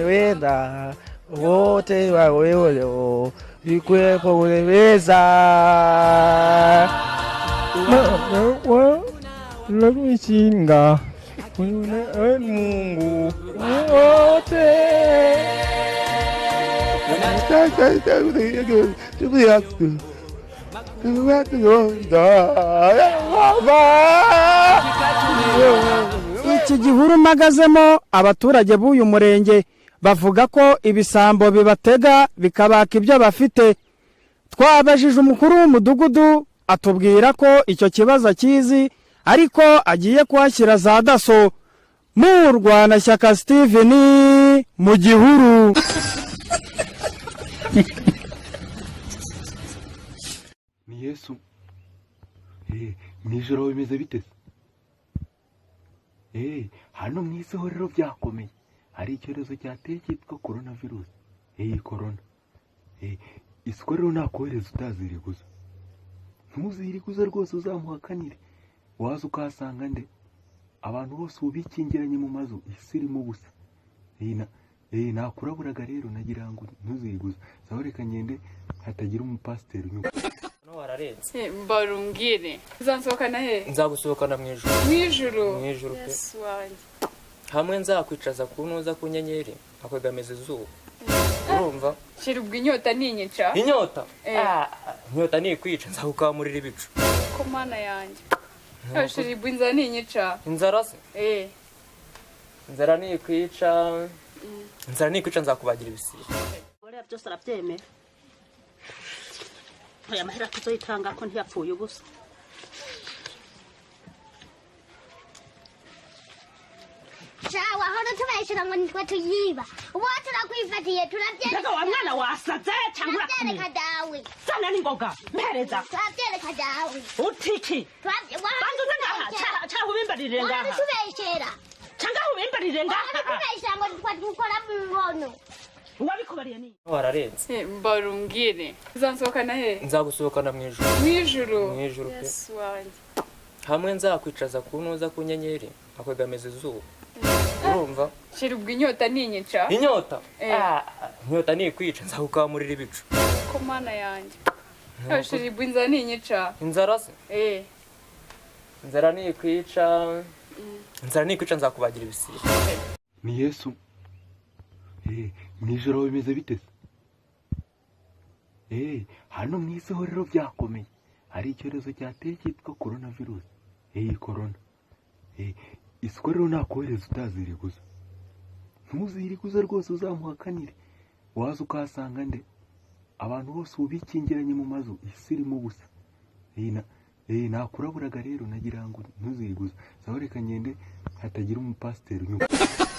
Wenda wote wawewe ikwepo unaweza lakuishinga Mungu wote iki gihuru mpagazemo abaturage b'uyu murenge bavuga ko ibisambo bibatega bikabaka ibyo bafite. Twabajije umukuru w'umudugudu atubwira ko icyo kibazo akizi ariko agiye kuhashyira za daso. Mu Rwanashyaka Steven mu gihuru. Ni Yesu. Nijoro bimeze bite? Hano mu isi rero byakomeye. Hari icyorezo cyateye cyitwa coronavirus. Corona. Isiko rero nakohereza utaziriguza. Ntuziriguza rwose uzamuhakanire. Waza ukahasanga nde? Abantu bose ubikingiranye mu mazu isi irimo ubusa. Nakuraburaga rero nagira ngo ntuziriguza. Sawa reka ngende hatagira umupasiteri unyuka. Wararenze mbarumbwire uzansohokana he? Nzagusohokana mwijuru. Mwijuru pe. Hamwe nzakwicaza kunuza ku nyenyeri akwegameza izuba. Urumva? Shira ubwo inyota ninyica. Inyota? Inyota ni kwica nzagukamurira ibicu. Ko mana yanjye. Shira ubwo inzara ninyica. Inzara se? Inzara ni kwica. Inzara ni kwica nzakubagira ibisiga. Bora byose arabyemera. Oya mahera tuzoyitanga ko ntiyapfuye ubusa. Chawa hono tubashira ngo nitwe tuyiba. Ubu turakwifatiye turabyereka. Ndega wa mwana wasaze cyangwa turabyereka dawe. Sana ningoga mpereza. Turabyereka dawe. Utiki. Bandu ngaha cha ubimbarire ngaha. Tubeshera. Cyangwa ubimbarire ngaha. Tubeshera ngo nitwe dukora mu ngono. Wabikubariye ni? Wararenze mbarumbwire uzansohokana he? Nzagusohokana mwijuru. Mwijuru pe. Hamwe nzakwicaza kunuza ku nyenyeri akwegameza izuba. Urumva? Shira ubwo inyota ninyica. Inyota? Inyota ni kwica nzagukamurira ibicu. Ko mana yanjye. Shira ubwo inzara ninyica. Inzara se? Inzara ni kwica. Inzara ni kwica nzakubagira ibisiga. Ni Yesu. Nijoro bimeze bite? Hano mu isi rero byakomeye. Hari icyorezo cyateye cyitwa coronavirus. Corona. Isiko rero nakohereza utaziriguza. Ntuziriguza rwose uzamuhakanire. Waza ukahasanga nde? Abantu bose ubikingiranye mu mazu isi irimo ubusa. Nakuraburaga rero nagira ngo ntuziriguza. Sawa reka ngende hatagira umupasiteri unyuka.